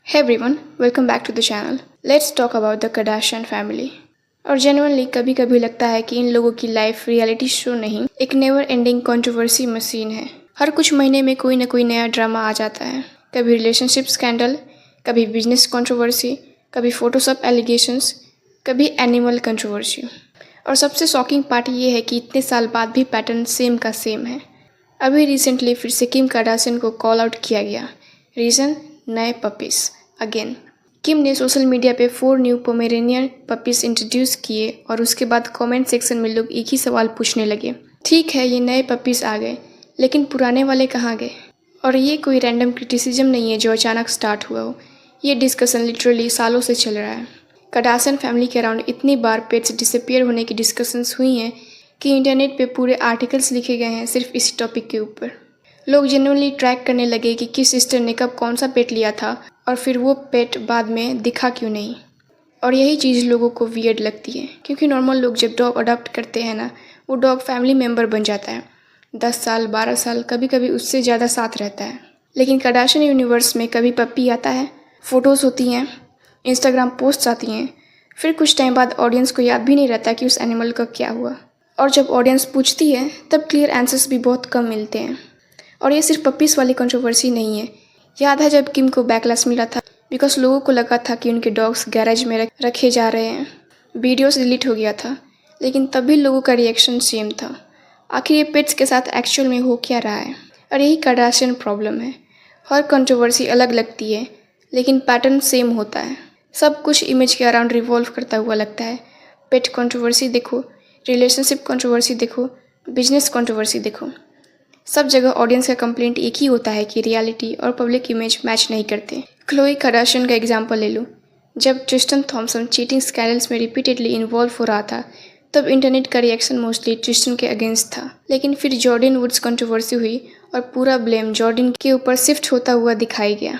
Hey everyone, welcome back to the channel. Let's talk about the Kardashian family. और genuinely कभी कभी लगता है कि इन लोगों की लाइफ रियलिटी शो नहीं, एक नेवर एंडिंग कंट्रोवर्सी मशीन है। हर कुछ महीने में कोई ना कोई नया ड्रामा आ जाता है। कभी रिलेशनशिप स्कैंडल, कभी बिजनेस कंट्रोवर्सी, कभी फोटोशॉप एलिगेशंस, कभी एनिमल कंट्रोवर्सी। और सबसे शॉकिंग पार्ट ये है कि इतने साल बाद भी पैटर्न सेम का सेम है। अभी रिसेंटली फिर से किम कार्दाशियन को कॉल आउट किया गया। रीज़न, नए पपीज़ अगेन। किम ने सोशल मीडिया पे 4 न्यू पोमेरेनियन पपीज़ इंट्रोड्यूस किए और उसके बाद कमेंट सेक्शन में लोग एक ही सवाल पूछने लगे। ठीक है, ये नए पपीज़ आ गए, लेकिन पुराने वाले कहाँ गए? और ये कोई रैंडम क्रिटिसिज्म नहीं है जो अचानक स्टार्ट हुआ हो। ये डिस्कशन लिटरली सालों से चल रहा है। कार्दाशियन फैमिली के अराउंड इतनी बार पेट्स डिसअपियर होने की डिस्कशंस हुई हैं कि इंटरनेट पे पूरे आर्टिकल्स लिखे गए हैं सिर्फ इसी टॉपिक के ऊपर। लोग जेन्युइनली ट्रैक करने लगे कि किस सिस्टर ने कब कौन सा पेट लिया था और फिर वो पेट बाद में दिखा क्यों नहीं। और यही चीज़ लोगों को वियर्ड लगती है, क्योंकि नॉर्मल लोग जब डॉग अडॉप्ट करते हैं ना, वो डॉग फैमिली मेम्बर बन जाता है। 10 साल 12 साल, कभी कभी उससे ज़्यादा साथ रहता है। लेकिन कार्दाशियन यूनिवर्स में कभी पप्पी आता है, फ़ोटोज़ होती हैं, इंस्टाग्राम पोस्ट्स आती हैं, फिर कुछ टाइम बाद ऑडियंस को याद भी नहीं रहता कि उस एनिमल का क्या हुआ। और जब ऑडियंस पूछती है तब क्लियर आंसर्स भी बहुत कम मिलते हैं। और ये सिर्फ पपीज़ वाली कंट्रोवर्सी नहीं है। याद है जब किम को बैकलैश मिला था बिकॉज लोगों को लगा था कि उनके डॉग्स गैरेज में रखे जा रहे हैं। वीडियोस डिलीट हो गया था, लेकिन तब भी लोगों का रिएक्शन सेम था। आखिर ये पेट्स के साथ एक्चुअल में हो क्या रहा है? और यही कार्दाशियन प्रॉब्लम है। हर कंट्रोवर्सी अलग लगती है, लेकिन पैटर्न सेम होता है। सब कुछ इमेज के अराउंड रिवॉल्व करता हुआ लगता है। पेट कंट्रोवर्सी देखो, रिलेशनशिप कंट्रोवर्सी देखो, बिजनेस कंट्रोवर्सी देखो, सब जगह ऑडियंस का कंप्लेंट एक ही होता है कि रियलिटी और पब्लिक इमेज मैच नहीं करते। क्लोई कार्दाशियन का एग्जांपल ले लो। जब ट्रिस्टन थॉम्सन चीटिंग स्कैंडल्स में रिपीटेडली इन्वॉल्व हो रहा था, तब इंटरनेट का रिएक्शन मोस्टली ट्रिस्टन के अगेंस्ट था। लेकिन फिर जॉर्डन वुड्स कंट्रोवर्सी हुई और पूरा ब्लेम जॉर्डन के ऊपर शिफ्ट होता हुआ दिखाई गया।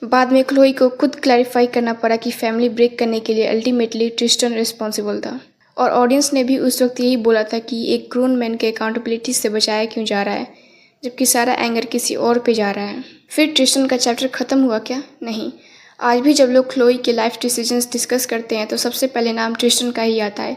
बाद में क्लोई को खुद क्लैरिफाई करना पड़ा कि फैमिली ब्रेक करने के लिए अल्टीमेटली ट्रिस्टन रिस्पॉन्सिबल था। और ऑडियंस ने भी उस वक्त यही बोला था कि एक ग्रोन मैन के अकाउंटेबिलिटी से बचाया क्यों जा रहा है, जबकि सारा एंगर किसी और पे जा रहा है। फिर ट्रिस्टन का चैप्टर ख़त्म हुआ क्या? नहीं। आज भी जब लोग क्लोई के लाइफ डिसीजंस डिस्कस करते हैं तो सबसे पहले नाम ट्रिस्टन का ही आता है।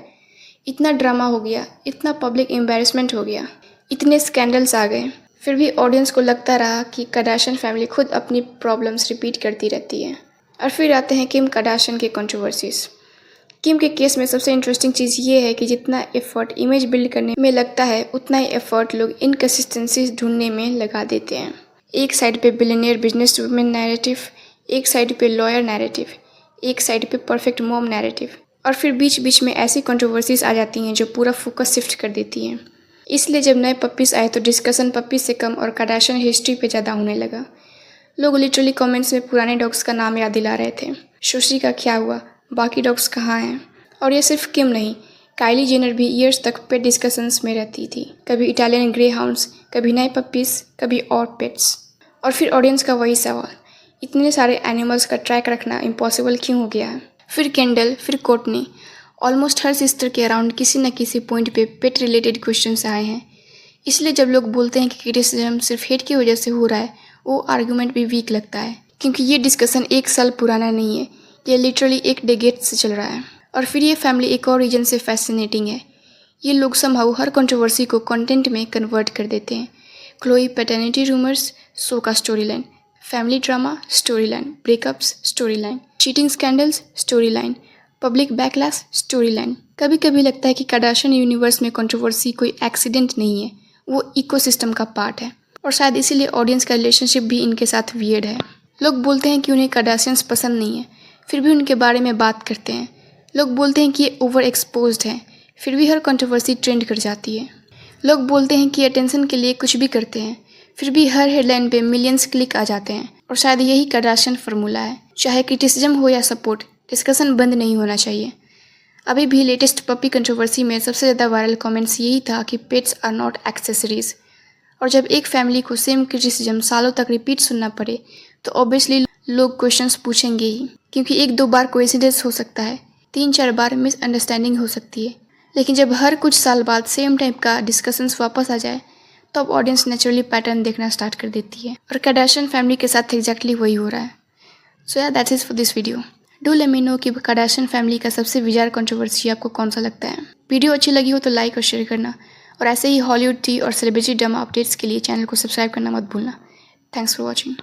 इतना ड्रामा हो गया, इतना पब्लिक एम्बैरेसमेंट हो गया, इतने स्कैंडल्स आ गए, फिर भी ऑडियंस को लगता रहा कि कार्दाशियन फैमिली खुद अपनी प्रॉब्लम्स रिपीट करती रहती है। और फिर आते हैं किम कार्दाशियन के कंट्रोवर्सीज। किम के केस में सबसे इंटरेस्टिंग चीज़ ये है कि जितना एफर्ट इमेज बिल्ड करने में लगता है, उतना ही एफर्ट लोग इनकन्सिस्टेंसीज ढूंढने में लगा देते हैं। एक साइड पे बिलियनियर बिजनेस वुमेन नैरेटिव, एक साइड पे लॉयर नैरेटिव, एक साइड पे परफेक्ट मॉम नैरेटिव, और फिर बीच बीच में ऐसी कंट्रोवर्सीज आ जाती हैं जो पूरा फोकस शिफ्ट कर देती हैं। इसलिए जब नए पपीज़ आए तो डिस्कशन पपीज़ से कम और कार्दाशियन हिस्ट्री पे ज़्यादा होने लगा। लोग लिटरली कमेंट्स में पुराने डॉग्स का नाम याद दिला रहे थे। शोशी का क्या हुआ, बाकी डॉग्स कहाँ हैं? और ये सिर्फ किम नहीं, काइली जेनर भी ईयर्स तक पेट डिस्कशंस में रहती थी। कभी इटालियन ग्रे हाउंड्स, कभी नए पपीज़, कभी और पेट्स। और फिर ऑडियंस का वही सवाल, इतने सारे एनिमल्स का ट्रैक रखना इम्पॉसिबल क्यों हो गया है? फिर केंडल, फिर कोर्टनी, ऑलमोस्ट हर सिस्टर के अराउंड किसी न किसी पॉइंट पे पेट रिलेटेड क्वेश्चंस आए हैं। इसलिए जब लोग बोलते हैं कि क्रिटिसिज्म सिर्फ हेट की वजह से हो रहा है, वो आर्गूमेंट भी वीक लगता है, क्योंकि ये डिस्कशन 1 साल पुराना नहीं है, ये लिटरली 1 डेकेड से चल रहा है। और फिर ये फैमिली एक और रीजन से फैसिनेटिंग है। ये लोग समहाउ हर कंट्रोवर्सी को कंटेंट में कन्वर्ट कर देते हैं। क्लोई पैटर्निटी रूमर्स, शो का story line, family drama story line, breakups story line, cheating scandals story line, public backlash story line. कभी कभी लगता है कि कार्दाशियन यूनिवर्स में कंट्रोवर्सी कोई एक्सीडेंट नहीं है, वो इकोसिस्टम का पार्ट है। और शायद इसीलिए ऑडियंस का रिलेशनशिप भी इनके साथ वियर्ड है। लोग बोलते हैं कि उन्हें कार्दाशियंस पसंद नहीं है, फिर भी उनके बारे में बात करते हैं। लोग बोलते हैं कि ये ओवर एक्सपोज्ड है, फिर भी हर कंट्रोवर्सी ट्रेंड कर जाती है। लोग बोलते हैं कि अटेंशन के लिए कुछ भी करते हैं, फिर भी हर हेडलाइन पे मिलियंस क्लिक आ जाते हैं। और शायद यही कार्दाशियन फार्मूला है। चाहे क्रिटिसिज्म हो या सपोर्ट, डिस्कशन बंद नहीं होना चाहिए। अभी भी लेटेस्ट पपी कंट्रोवर्सी में सबसे ज़्यादा वायरल कमेंट्स यही था कि पेट्स आर नॉट एक्सेसरीज। और जब एक फैमिली को सेम क्रिटिसिज्म सालों तक रिपीट सुनना पड़े तो ऑब्वियसली लोग क्वेश्चंस पूछेंगे ही, क्योंकि 1-2 बार कोइंसिडेंस हो सकता है, 3-4 बार मिसअंडरस्टैंडिंग हो सकती है। लेकिन जब हर कुछ साल बाद सेम टाइप का डिस्कशंस वापस आ जाए तो अब ऑडियंस नेचुरली पैटर्न देखना स्टार्ट कर देती है। और कार्दाशियन फैमिली के साथ एग्जैक्टली वही हो रहा है। सो या that's it for this video. Do let me know कि कार्डाशियन फैमिली का सबसे बिजार कंट्रोवर्सी आपको कौन सा लगता है। वीडियो अच्छी लगी हो तो लाइक और शेयर करना, और ऐसे ही हॉलीवुड टी और सेलिब्रिटी ड्रामा अपडेट्स के लिए चैनल को सब्सक्राइब करना मत भूलना। Thanks for watching.